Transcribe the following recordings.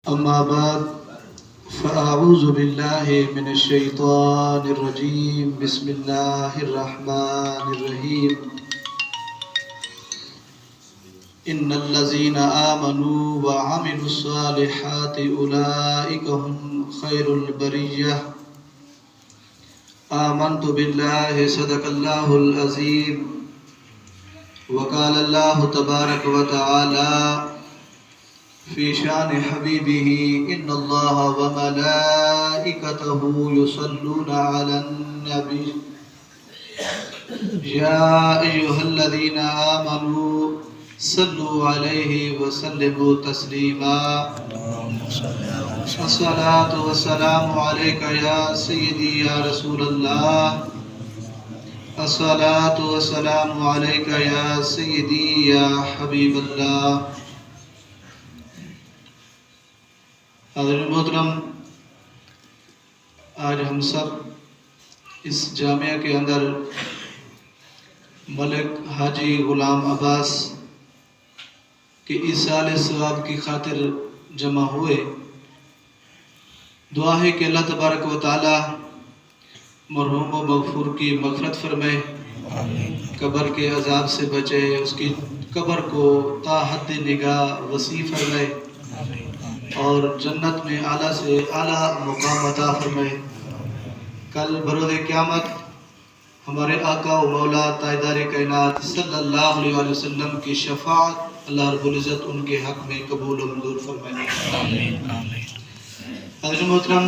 أما بعد فأعوذ بالله من الشيطان الرجيم. بسم الله الرحمن الرحيم. إن الذين آمنوا وعملوا الصالحات أولئك هم خير البرية. آمنت بالله صدق الله العظيم. وقال الله تبارك وتعالى في شان حبيبه إن الله وملائكته يصلون على النبي يا أيها الذين آمنوا صلوا عليه وسلموا تسليما. الصلاة والسلام عليك يا سيدي يا رسول الله. الصلاة والسلام عليك يا سيدي يا حبيب الله. حضرت محترم، آج ہم سب اس جامعہ کے اندر ملک حاجی غلام عباس کے ایصال ثواب کی خاطر جمع ہوئے. دعا ہے کہ اللہ تبارک و تعالی مرحوم و مغفور کی مغفرت فرمائے، قبر کے عذاب سے بچے، اس کی قبر کو تا حد نگاہ وسیع فرمائے اور جنت میں اعلیٰ سے اعلیٰ مقام عطا فرمائے. کل بروز قیامت ہمارے آقا و مولا تاجدار کائنات صلی اللہ علیہ وسلم کی شفاعت اللہ رب العزت ان کے حق میں قبول و منظور فرمائے. حضرت محترم،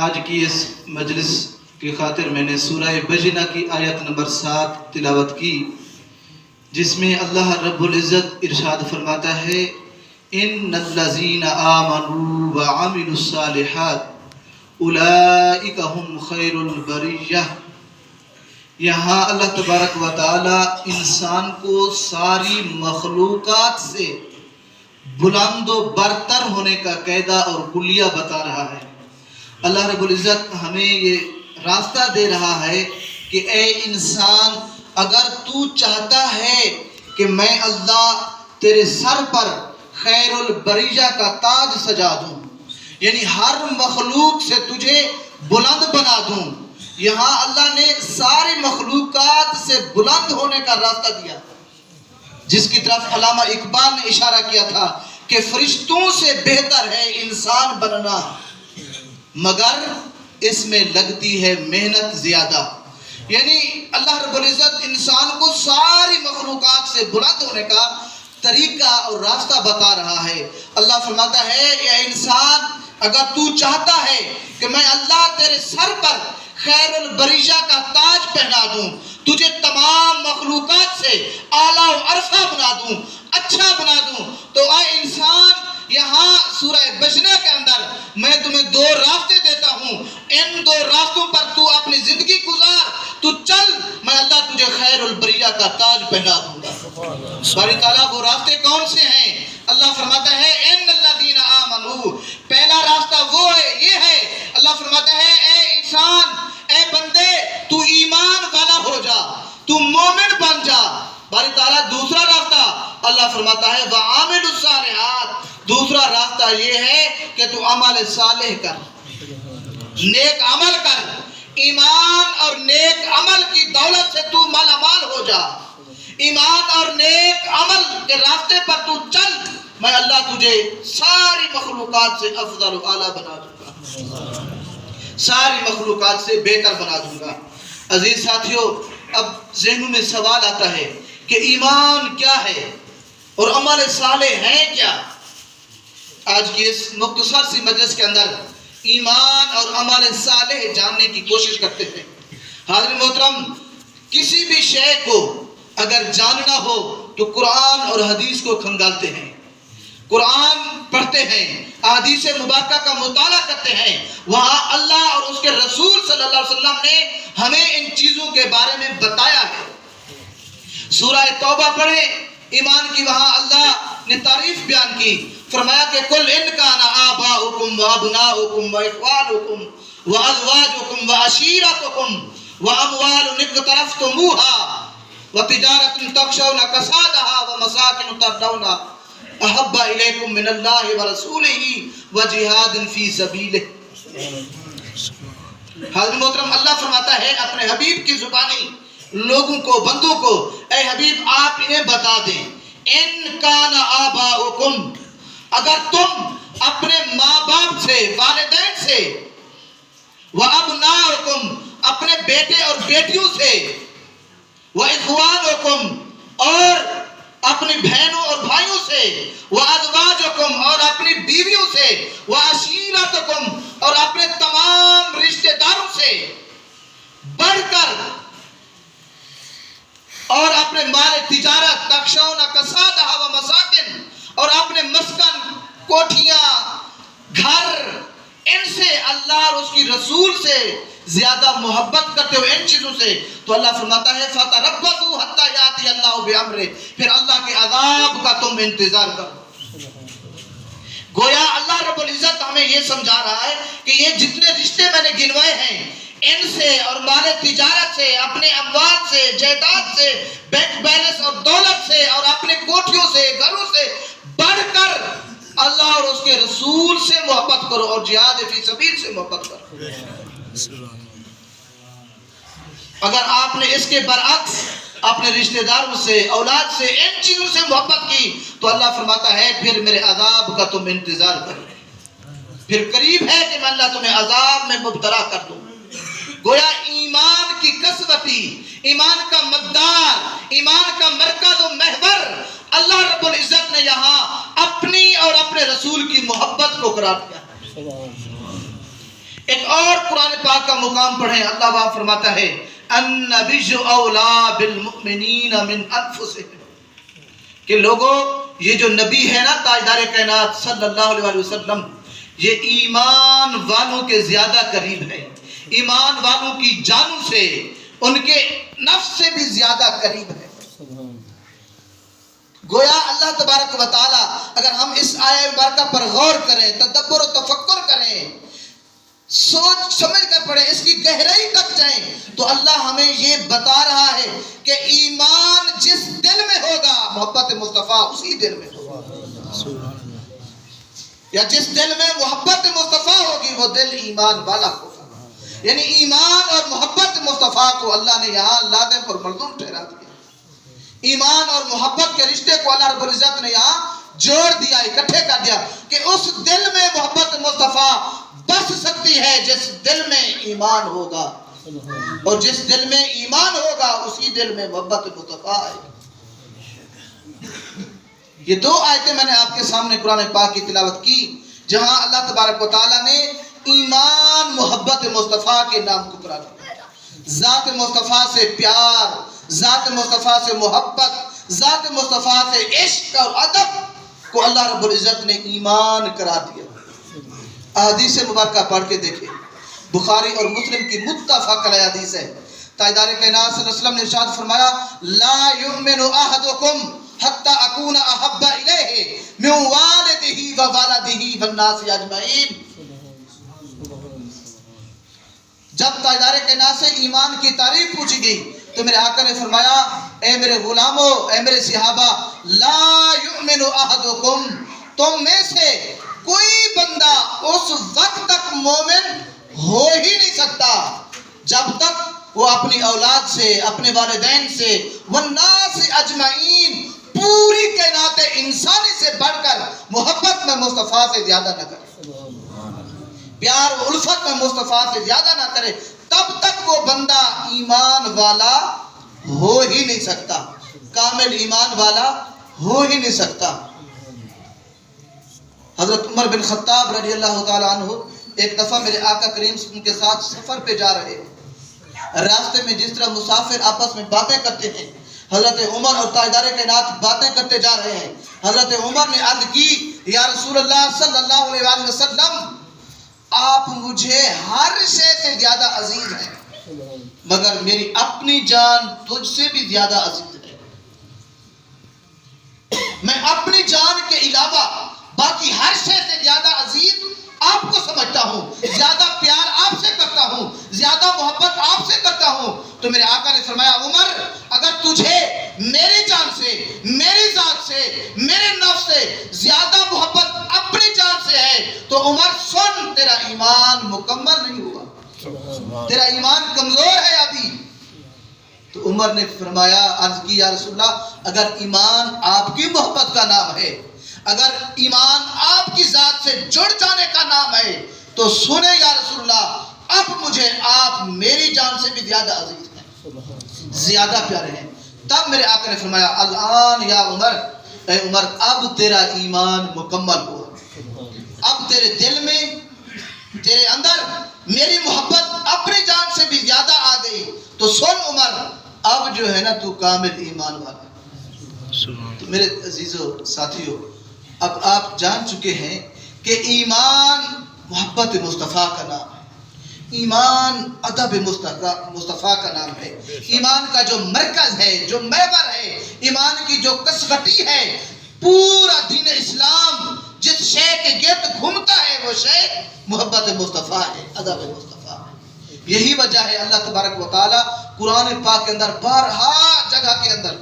آج کی اس مجلس کی خاطر میں نے سورہ بجنہ کی آیت نمبر 7 تلاوت کی، جس میں اللہ رب العزت ارشاد فرماتا ہے ان الذین آمنوا وعملوا الصالحات اولئک هم خیر البریہ. یہاں اللہ تبارک و تعالی انسان کو ساری مخلوقات سے بلند و برتر ہونے کا قاعدہ اور کلیہ بتا رہا ہے. اللہ رب العزت ہمیں یہ راستہ دے رہا ہے کہ اے انسان، اگر تو چاہتا ہے کہ میں اللہ تیرے سر پر خیر البریہ کا تاج سجا دوں، یعنی ہر مخلوق سے تجھے بلند بنا دوں. یہاں اللہ نے ساری مخلوقات سے بلند ہونے کا راستہ دیا، جس کی طرف علامہ اقبال نے اشارہ کیا تھا کہ فرشتوں سے بہتر ہے انسان بننا، مگر اس میں لگتی ہے محنت زیادہ. یعنی اللہ رب العزت انسان کو ساری مخلوقات سے بلند ہونے کا طریقہ اور راستہ بتا رہا ہے. اللہ فرماتا ہے اے انسان، اگر تو چاہتا ہے کہ میں اللہ تیرے سر پر خیر البریہ کا تاج پہنا دوں، تجھے تمام مخلوقات سے اعلیٰ و عرفہ بنا دوں، اچھا بنا دوں، تو اے انسان، یہاں سورہ بجنہ کے اندر میں تمہیں 2 راستے دیتا ہوں. ان 2 راستوں پر تو اپنی زندگی گزار، تو چل، میں اللہ تجھے خیر البریہ کا تاج پہنا دوں گا. باری تعالیٰ وہ راستے کون سے ہیں؟ اللہ فرماتا ہے ان الذین آمنوا. پہلا راستہ وہ ہے، یہ ہے، اللہ فرماتا ہے اے انسان، اے بندے، تو ایمان والا ہو جا، تو مومن بن جا. باری تعالیٰ دوسرا راستہ اللہ فرماتا ہے وَعَامِلُوا الصَّالِحَاتِ. دوسرا راستہ یہ ہے کہ تو عمل صالح کر، نیک عمل کر. ایمان اور نیک عمل کی دولت سے تو مالا مال ہو جا. ایمان اور نیک عمل کے راستے پر تو چل، میں اللہ تجھے ساری مخلوقات سے افضل و اعلیٰ بنا دوں گا، ساری مخلوقات سے بہتر بنا دوں گا. عزیز ساتھیو، اب ذہنوں میں سوال آتا ہے کہ ایمان کیا ہے اور عمل صالح ہیں کیا؟ آج کی اس مختصر سی مجلس کے اندر ایمان اور عمل صالح جاننے کی کوشش کرتے ہیں. حاضر محترم، کسی بھی شے کو اگر جاننا ہو تو قرآن اور حدیث کو کھنگالتے ہیں، قرآن پڑھتے ہیں، احادیث مبارکہ کا مطالعہ کرتے ہیں. وہاں اللہ اور اس کے رسول صلی اللہ علیہ وسلم نے ہمیں ان چیزوں کے بارے میں بتایا ہے. سورہ توبہ پڑھیں، ایمان کی وہاں اللہ نے تعریف بیان کی. فرمایا کہ قُلْ إِنْ كَانَ آبَاؤُكُمْ وَأَبْنَاؤُكُمْ وَإِخْوَانُكُمْ وَأَزْوَاجُكُمْ وَعَشِيرَتُكُمْ وَأَمْوَالٌ اقْتَرَفْتُمُوهَا وَتِجَارَةٌ تَخْشَوْنَ كَسَادَهَا وَمَسَاكِنُ تَرْضَوْنَهَا احب الیکم من اللہ ورسولہ وجہاد فی سبیلہ۔ حضرت محترم اللہ فرماتا ہے اپنے حبیب کی زبانی لوگوں کو، بندوں کو، اے حبیب آپ انہیں بتا دیں، ان کان آباؤکم، اگر تم اپنے ماں باپ سے، والدین سے، وابناؤکم، اپنے بیٹے اور بیٹیوں سے، واخوانکم، اور اپنی بہنوں اور بھائیوں سے، وازواجکم، اور اپنی بیویوں سے، وعشیرتکم، اور اپنے تمام رشتہ داروں سے بڑھ کر، اور اپنے مال تجارت، تخشون کسادہ و مساکن، اور اپنے مسکن، کوٹھیاں، گھر، ان سے اللہ اور اس کی رسول سے زیادہ محبت کرتے ہو، ان چیزوں سے، تو اللہ فرماتا ہے فَتَرَبَّصُوا حَتَّى يَأْتِيَ اللَّهُ بِأَمْرِهِ، پھر اللہ کے عذاب کا تم انتظار کرو۔ گویا اللہ رب العزت ہمیں یہ سمجھا رہا ہے کہ یہ جتنے رشتے میں نے گنوائے ہیں، ان سے اور مال تجارت سے، اپنے اموال سے، جائیداد سے، بینک بیلنس اور دولت سے، اور اپنے کوٹھیوں سے، گھروں سے بڑھ کر اللہ اور اس کے رسول سے محبت کرو، اور جہاد فی سبیل سے محبت کرو۔ اگر آپ نے اس کے برعکس اپنے رشتہ داروں سے، اولاد سے، ان چیزوں سے محبت کی، تو اللہ فرماتا ہے پھر میرے عذاب کا تم انتظار کرو، پھر قریب ہے کہ میں اللہ تمہیں عذاب میں مبتلا کر دوں۔ گویا ایمان کی کسوتی، ایمان کا مقدار، ایمان کا مرکز و محور اللہ رب العزت نے یہاں اپنی اور اپنے رسول کی محبت کو قرار دیا۔ ایک اور قرآن پاک کا مقام پڑھیں، اللہ وہاں فرماتا ہے النبی اولیٰ بالمؤمنین من انفسہم، کہ لوگوں یہ جو نبی ہے نا تاجدار کائنات صلی اللہ علیہ وسلم، یہ ایمان والوں کے زیادہ قریب ہے، ایمان والوں کی جانوں سے، ان کے نفس سے بھی زیادہ قریب ہے۔ گویا اللہ تبارک و تعالی اگر ہم اس آیہ مبارکہ پر غور کریں، تدبر و تفکر کریں، سوچ سمجھ کر پڑھیں، اس کی گہرائی تک جائیں، تو اللہ ہمیں یہ بتا رہا ہے کہ ایمان جس دل میں ہوگا محبت مصطفیٰ اسی دل میں ہوگا، یا جس دل میں محبت مصطفیٰ ہوگی وہ دل ایمان والا ہوگا۔ یعنی ایمان اور محبت مصطفیٰ کو اللہ نے یہاں لازم اور ملزوم ٹھہرا دیا، ایمان اور محبت کے رشتے کو اللہ رب العزت نے یہاں جوڑ دیا، اکٹھے کر دیا کہ اس دل میں محبت مصطفیٰ بس سکتی ہے جس دل میں ایمان ہوگا، اور جس دل میں ایمان ہوگا اسی دل میں محبت مصطفیٰ آئے گی۔ یہ دو آیتیں میں نے آپ کے سامنے قرآن پاک کی تلاوت کی جہاں اللہ تبارک و تعالیٰ نے ایمان محبت مصطفیٰ کے نام کو قرار دیا، ذات مصطفیٰ سے پیار، ذات مصطفیٰ سے محبت، ذات مصطفیٰ سے عشق اور ادب کو اللہ رب العزت نے ایمان قرار دیا۔ احادیث مبارکہ پڑھ کے دیکھیں، بخاری اور مسلم کی متفق علیہ حدیث ہے، تاجدار کائنات صلی اللہ علیہ وسلم نے ارشاد فرمایا لا یؤمن احدکم حتی اکون احب الیہ من والدہ وولدہ والناس اجمعین۔ جب تاجدار کائنات سے ایمان کی تعریف پوچھی گئی تو میرے آقا نے فرمایا اے میرے غلاموں، اے میرے صحابہ، لا یؤمن احدکم، تم میں سے کوئی بندہ اس وقت تک مومن ہو ہی نہیں سکتا جب تک وہ اپنی اولاد سے، اپنے والدین سے، والناس اجمعین، پوری کائنات انسانی سے بڑھ کر محبت میں مصطفیٰ سے زیادہ نہ کرے، پیار و الفت میں مصطفیٰ سے زیادہ نہ کرے، تب تک وہ بندہ ایمان والا ہو ہی نہیں سکتا، کامل ایمان والا ہو ہی نہیں سکتا۔ حضرت عمر بن خطاب رضی اللہ تعالیٰ عنہ ایک دفعہ میرے آقا کریم ان کے ساتھ سفر پہ جا رہے ہیں، راستے میں جس طرح مسافر آپس میں باتیں کرتے ہیں، حضرت عمر اور تاجدار کائنات باتیں کرتے جا رہے ہیں۔ حضرت عمر نے عرض کی یا رسول اللہ صلی اللہ علیہ وسلم، آپ مجھے ہر شے سے زیادہ عزیز ہیں، مگر میری اپنی جان تجھ سے بھی زیادہ عزیز ہے۔ میں اپنی جان کے علاوہ باقی ہر شے سے زیادہ عزیز آپ کو سمجھتا ہوں، زیادہ پیار آپ سے کرتا ہوں، زیادہ محبت آپ سے کرتا ہوں۔ تو میرے آقا نے فرمایا عمر، اگر تجھے میری جان سے، میری ذات سے، میرے نفس سے تو عمر سن، تیرا ایمان مکمل نہیں ہوا، تیرا ایمان کمزور ہے ابھی۔ تو عمر نے فرمایا، عرض کی یا رسول اللہ اگر ایمان آپ کی محبت کا نام ہے، اگر ایمان آپ کی ذات سے جڑ جانے کا نام ہے تو سنیں یا رسول اللہ، اب مجھے آپ میری جان سے بھی زیادہ عزیز ہیں، زیادہ پیارے ہیں۔ تب میرے آقا نے فرمایا الان یا عمر، اے عمر اب تیرا ایمان مکمل ہوا، اب تیرے دل میں، تیرے اندر میری محبت اپنی جان سے بھی زیادہ آ گئی، تو سن عمر اب جو ہے نا تو کامل ایمان والا۔ تو میرے عزیزو ساتھیو، اب آپ جان چکے ہیں کہ ایمان محبت مصطفیٰ کا نام ہے، ایمان ادب مصطفیٰ کا نام ہے، ایمان کا جو مرکز ہے، جو محور ہے، ایمان کی جو کسوٹی ہے، پورا دین اسلام جس شے کے گرد گھومتا ہے وہ شے محبت مصطفیٰ ہے، ادب مصطفیٰ ہے۔ یہی وجہ ہے اللہ تبارک و تعالی قرآن پاک کے اندر بارہا جگہ کے اندر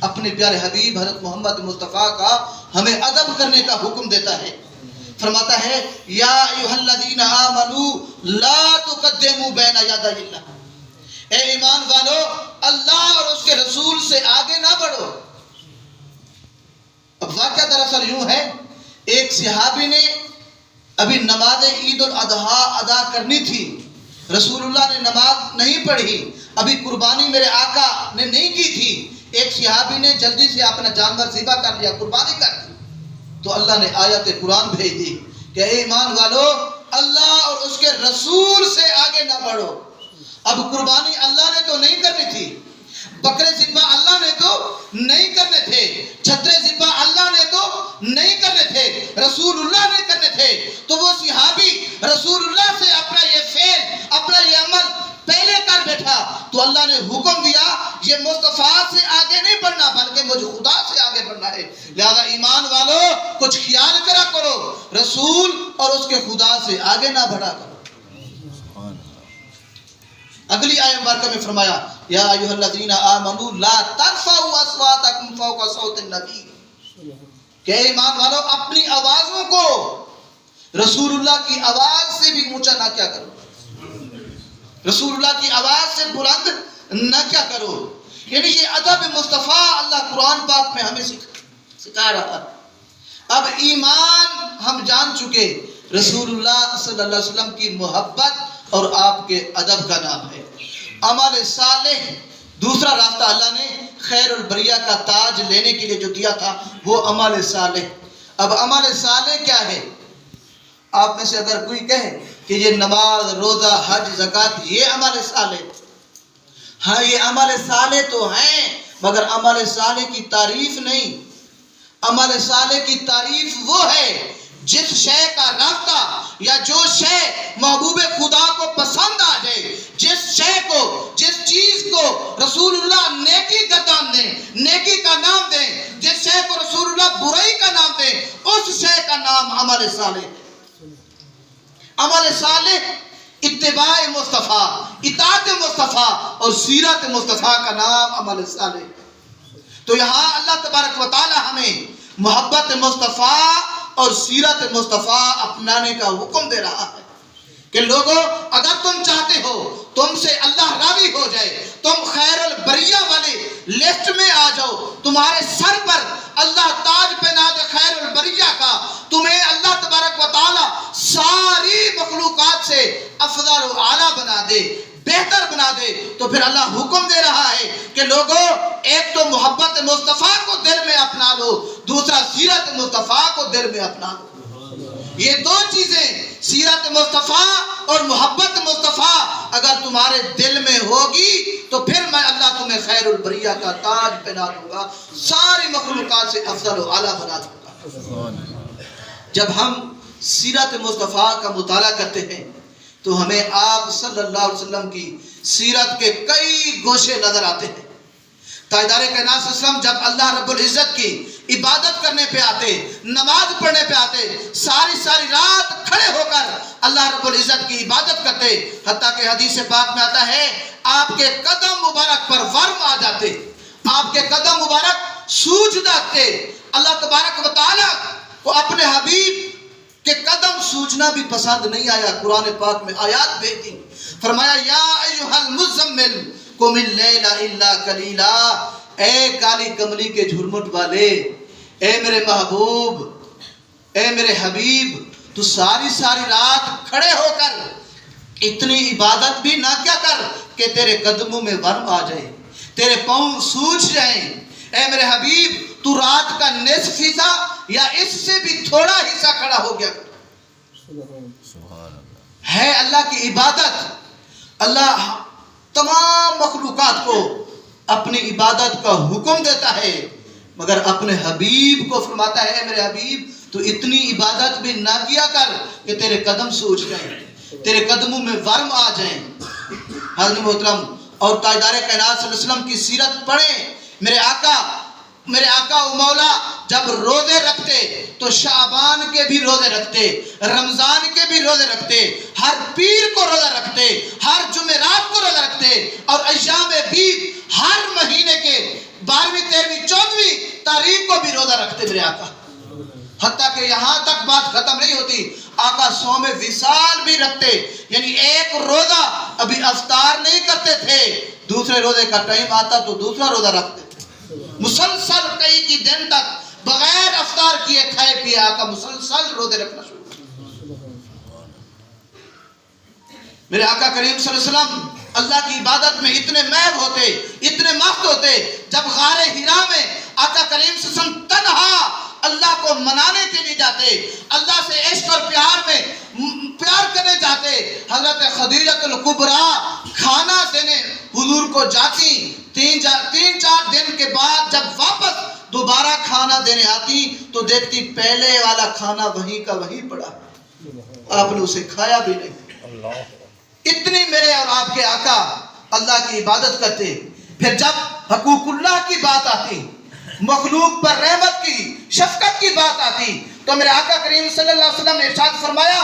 اپنے پیارے حبیب حضرت محمد مصطفیٰ کا ہمیں ادب کرنے کا حکم دیتا ہے۔ فرماتا ہے یا ایھا الذین آمنوا لا تقدموا بین یدی اللہ، اے ایمان والو اللہ اور اس کے رسول سے آگے نہ بڑھو۔ اب واقعہ دراصل یوں ہے، ایک صحابی نے ابھی نماز عید الاضحیٰ ادا کرنی تھی، رسول اللہ نے نماز نہیں پڑھی، ابھی قربانی میرے آقا نے نہیں کی تھی، ایک صحابی نے جلدی سے اپنا جانور ذبح کر لیا، قربانی کر دی، تو اللہ نے آیت قرآن بھیج دی کہ اے ایمان والو اللہ اور اس کے رسول سے آگے نہ بڑھو۔ اب قربانی اللہ نے تو نہیں کرنی تھی، بکرے ذبح اللہ نے تو نہیں کرنے تھے، چھترے ذبح اللہ نے تو نہیں کرنے تھے، رسول اللہ نے کرنے تھے۔ تو وہ صحابی رسول اللہ سے اپنا یہ فعل، اپنا یہ عمل پہلے کر بیٹھا، تو اللہ نے حکم دیا یہ مصطفیٰ سے آگے نہیں بڑھنا بلکہ مجھ خدا سے آگے بڑھنا ہے، لہذا ایمان والو کچھ خیال کرا کرو، رسول اور اس کے خدا سے آگے نہ بڑھا کرو۔ اگلی آیت مبارکہ میں فرمایا یا ایھا الذین آمنوا لا ترفعوا اصواتکم فوق صوت النبی، کہ ایمان والو اپنی آوازوں کو رسول اللہ کی آواز سے بھی اونچا نہ کیا کرو، رسول اللہ کی آواز سے بلند نہ کیا کرو۔ یعنی یہ ادب مصطفیٰ اللہ قرآن پاک میں ہمیں سکھا رہا ہے۔ اب ایمان ہم جان چکے رسول اللہ صلی اللہ علیہ وسلم کی محبت اور آپ کے ادب کا نام ہے۔ عمل صالح، دوسرا راستہ اللہ نے خیر البریہ کا تاج لینے کے لیے جو دیا تھا وہ عمل صالح۔ اب عمل صالح کیا ہے؟ آپ میں سے اگر کوئی کہے کہ یہ نماز، روزہ، حج، زکوٰۃ یہ عمل صالح، ہاں یہ عمل صالح تو ہیں مگر عمل صالح کی تعریف نہیں۔ عمل صالح کی تعریف وہ ہے جس شے کا رابطہ یا جو شے محبوب خدا کو پسند آ جائے، جس شے کو، جس چیز کو رسول اللہ نیکی گردان دیں، نیکی کا نام دیں، جس شے کو رسول اللہ برائی کا نام دیں، اس شے کا نام عمل صالح ہے۔ عمل صالح اتباع مصطفیٰ، اطاعت مصطفیٰ اور سیرت مصطفیٰ کا نام عمل صالح۔ تو یہاں اللہ تبارک و تعالی ہمیں محبت مصطفیٰ اور سیرت مصطفیٰ اپنانے کا حکم دے رہا ہے کہ لوگوں اگر تم چاہتے ہو تم سے اللہ راضی ہو جائے، تم خیر البریہ والے لسٹ میں آ جاؤ، تمہارے سر پر اللہ تاج پہنا دے خیر البریہ کا، تمہیں اللہ تبارک و تعالی ساری مخلوقات سے افضل و اعلیٰ بنا دے، بہتر بنا دے، تو پھر اللہ حکم دے رہا ہے کہ لوگوں ایک تو محبت مصطفیٰ کو دل میں اپنا لو، دوسرا سیرت مصطفیٰ کو دل میں اپنا لو۔ یہ دو چیزیں سیرت مصطفیٰ اور محبت مصطفیٰ اگر تمہارے دل میں ہوگی تو پھر میں اللہ تمہیں خیر البریہ کا تاج پہنا دوں گا، ساری مخلوقات سے افضل و اعلیٰ بنا دوں گا۔ جب ہم سیرت مصطفیٰ کا مطالعہ کرتے ہیں تو ہمیں آپ صلی اللہ علیہ وسلم کی سیرت کے کئی گوشے نظر آتے ہیں۔ تاجدار کائنات صلی اللہ علیہ وسلم جب اللہ رب العزت کی عبادت کرنے پہ آتے، نماز پڑھنے پہ آتے، ساری رات کھڑے ہو کر اللہ رب العزت کی عبادت کرتے، حتیٰ کہ حدیث پاک میں آتا ہے آپ کے قدم مبارک پر ورم آ جاتے، آپ کے قدم مبارک سوج جاتے۔ اللہ تبارک و تعالیٰ کو اپنے حبیب کہ قدم سوجنا بھی پسند نہیں آیا، قرآن پاک میں آیات بھیج دی، فرمایا یا ایھا المزمل قم اللیل الا قلیلا، اے کالی کملی کے جھرمٹ والے، اے میرے محبوب، اے میرے حبیب، تو ساری رات کھڑے ہو کر اتنی عبادت بھی نہ کیا کر کہ تیرے قدموں میں ورم آ جائے، تیرے پاؤں سوج جائیں۔ اے میرے حبیب، تو رات کا نصف حصہ یا اس سے بھی تھوڑا حصہ کھڑا ہو گیا ہے۔ اللہ کی عبادت، اللہ تمام مخلوقات کو اپنی عبادت کا حکم دیتا ہے، مگر اپنے حبیب کو فرماتا ہے میرے حبیب تو اتنی عبادت بھی نہ کیا کر کہ تیرے قدم سوج جائیں، تیرے قدموں میں ورم آ جائیں۔ حضرت محترم اور تاجدار کائنات صلی اللہ علیہ وسلم کی سیرت پڑھیں۔ میرے آقا و مولا جب روزے رکھتے تو شعبان کے بھی روزے رکھتے، رمضان کے بھی روزے رکھتے، ہر پیر کو روزہ رکھتے، ہر جمعرات کو روزہ رکھتے، اور ایام بیض ہر مہینے کے 12ویں 13ویں 14ویں تاریخ کو بھی روزہ رکھتے میرے آقا۔ حتیٰ کہ یہاں تک بات ختم نہیں ہوتی، آقا صوم وصال بھی رکھتے، یعنی ایک روزہ ابھی افطار نہیں کرتے تھے، دوسرے روزے کا ٹائم آتا تو دوسرا روزہ رکھتے تھے۔ مسلسل کئی کی دن تک بغیر افطار کیے کھائے پیے آقا مسلسل روزے رکھنا شروع کر۔ میرے آقا کریم صلی اللہ علیہ وسلم اللہ کی عبادت میں اتنے محو ہوتے، اتنے مست ہوتے، جب غار حرا میں آقا کریم صلی اللہ علیہ وسلم تنہا اللہ کو منانے کے لیے جاتے، اللہ سے عشق اور پیار کرنے جاتے، حضرت خدیجہ الکبریٰ کھانا دینے حضور کو جاتی، 3-4 دن کے بعد جب واپس دوبارہ کھانا دینے آتی تو دیکھتی پہلے والا کھانا وہیں کا وہیں پڑا، آپ نے اسے کھایا بھی نہیں۔ اتنی میرے اور آپ کے آقا اللہ کی عبادت کرتے۔ پھر جب حقوق اللہ کی بات آتی، مخلوق پر رحمت کی شفقت کی بات آتی، تو میرے آقا کریم صلی اللہ علیہ وسلم نے ارشاد فرمایا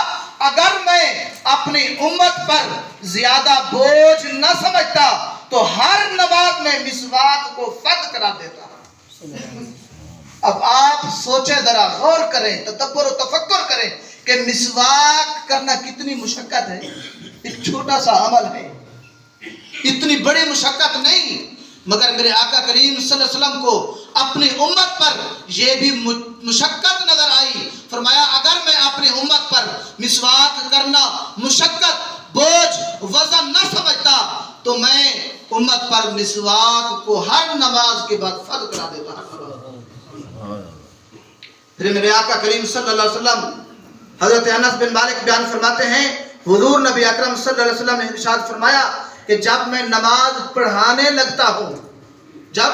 اگر میں اپنی امت پر زیادہ بوجھ نہ سمجھتا تو ہر نماز میں مسواک کو فرض کرا دیتا۔ اب آپ سوچیں، ذرا غور کریں، تدبر و تفکر کریں کہ مسواک کرنا کتنی مشقت ہے۔ ایک چھوٹا سا عمل ہے، اتنی بڑی مشقت نہیں، مگر میرے آقا کریم صلی اللہ علیہ وسلم کو اپنی امت پر یہ بھی مشقت نظر آئی۔ فرمایا اگر میں اپنی امت پر مسواک کرنا مشقت، بوجھ، وزن نہ سمجھتا تو میں امت پر مسواک کو ہر نماز کے بعد فرض کرا دیتا۔ پھر میرے آقا کریم صلی اللہ علیہ وسلم، حضرت انس بن مالک بیان فرماتے ہیں حضور نبی اکرم صلی اللہ علیہ وسلم نے ارشاد فرمایا کہ جب میں نماز پڑھانے لگتا ہوں، جب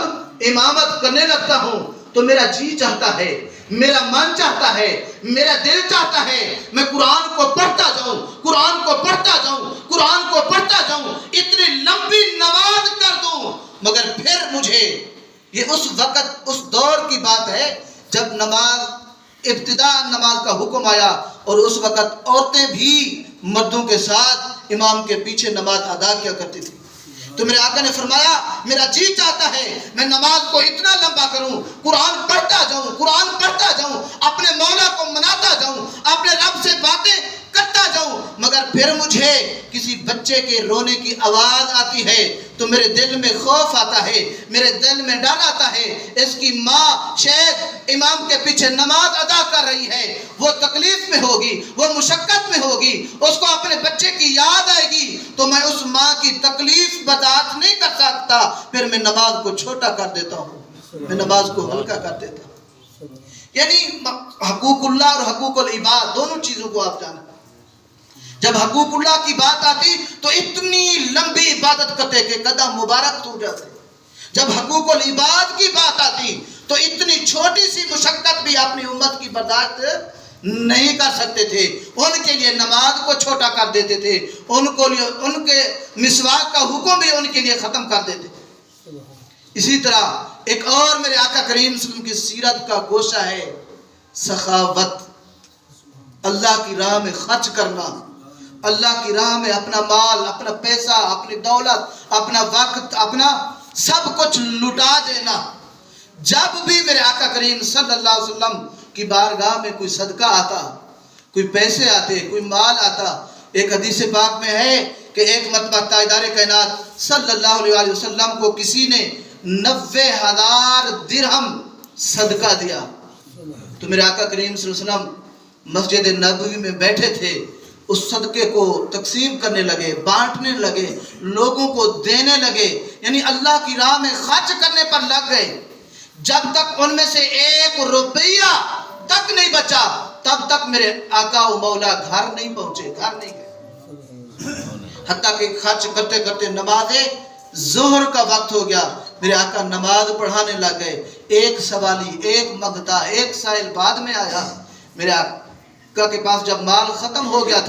امامت کرنے لگتا ہوں تو میرا جی چاہتا ہے، میرا من چاہتا ہے، میرا دل چاہتا ہے میں قرآن کو پڑھتا جاؤں، قرآن کو پڑھتا جاؤں، قرآن کو پڑھتا جاؤں، اتنی لمبی نماز کر دوں، مگر پھر مجھے یہ اس وقت اس دور کی بات ہے جب ابتدا نماز کا حکم آیا اور اس وقت عورتیں بھی مردوں کے ساتھ امام کے پیچھے نماز ادا کیا کرتی تھی۔ تو میرے آقا نے فرمایا میرا جی چاہتا ہے میں نماز کو اتنا لمبا کروں، قرآن پڑھتا جاؤں، قرآن پڑھتا جاؤں، اپنے مولا کو مناتا جاؤں، اپنے رب سے باتیں کرتا جاؤں، مگر پھر مجھے کسی بچے کے رونے کی آواز آتی ہے تو میرے دل میں خوف آتا ہے، میرے دل میں ڈر آتا ہے، اس کی ماں شاید امام کے پیچھے نماز ادا کر رہی ہے، وہ تکلیف میں ہوگی، وہ مشقت میں ہوگی، اس کو اپنے بچے کی یاد آئے گی تو میں اس ماں کی تکلیف برداشت نہیں کر سکتا، پھر میں نماز کو چھوٹا کر دیتا ہوں، میں نماز کو ہلکا کر دیتا ہوں۔ یعنی حقوق اللہ اور حقوق العباد دونوں چیزوں کو آپ جانیں۔ جب حقوق اللہ کی بات آتی تو اتنی لمبی عبادت کرتے کہ قدم مبارک ٹوٹ جاتے، جب حقوق العباد کی بات آتی تو اتنی چھوٹی سی مشقت بھی اپنی امت کی برداشت نہیں کر سکتے تھے، ان کے لیے نماز کو چھوٹا کر دیتے تھے، ان کے مسواک کا حکم بھی ان کے لیے ختم کر دیتے تھے۔ اسی طرح ایک اور میرے آقا کریم صلی اللہ علیہ وسلم کی سیرت کا گوشہ ہے سخاوت، اللہ کی راہ میں خرچ کرنا، اللہ کی راہ میں اپنا مال، اپنا پیسہ، اپنی دولت، اپنا وقت، اپنا سب کچھ لٹا دینا۔ جب بھی میرے آقا کریم صلی اللہ علیہ وسلم کی بارگاہ میں کوئی صدقہ آتا، کوئی پیسے آتے، کوئی مال آتا. ایک حدیث پاک میں ہے کہ ایک مرتبہ تاجدار کائنات صلی اللہ علیہ وسلم کو کسی نے 90,000 درہم صدقہ دیا. تو میرے آقا کریم صلی اللہ علیہ وسلم مسجد نبوی میں بیٹھے تھے، اس صدقے کو تقسیم کرنے لگے، بانٹنے لگے، لوگوں کو دینے لگے، یعنی اللہ کی راہ میں خرچ کرنے پر لگ گئے. جب تک ان میں سے 1 روپیہ تک نہیں بچا تب تک میرے آقا و مولا گھر نہیں پہنچے، گھر نہیں گئے. حتیٰ کہ خرچ کرتے کرتے نماز ظہر کا وقت ہو گیا، میرے آقا نماز پڑھانے لگ گئے. ایک سوالی، ایک مغتا، ایک سائل بعد میں آیا. میرے آقا کے پاس جب مال ختم ہو گیا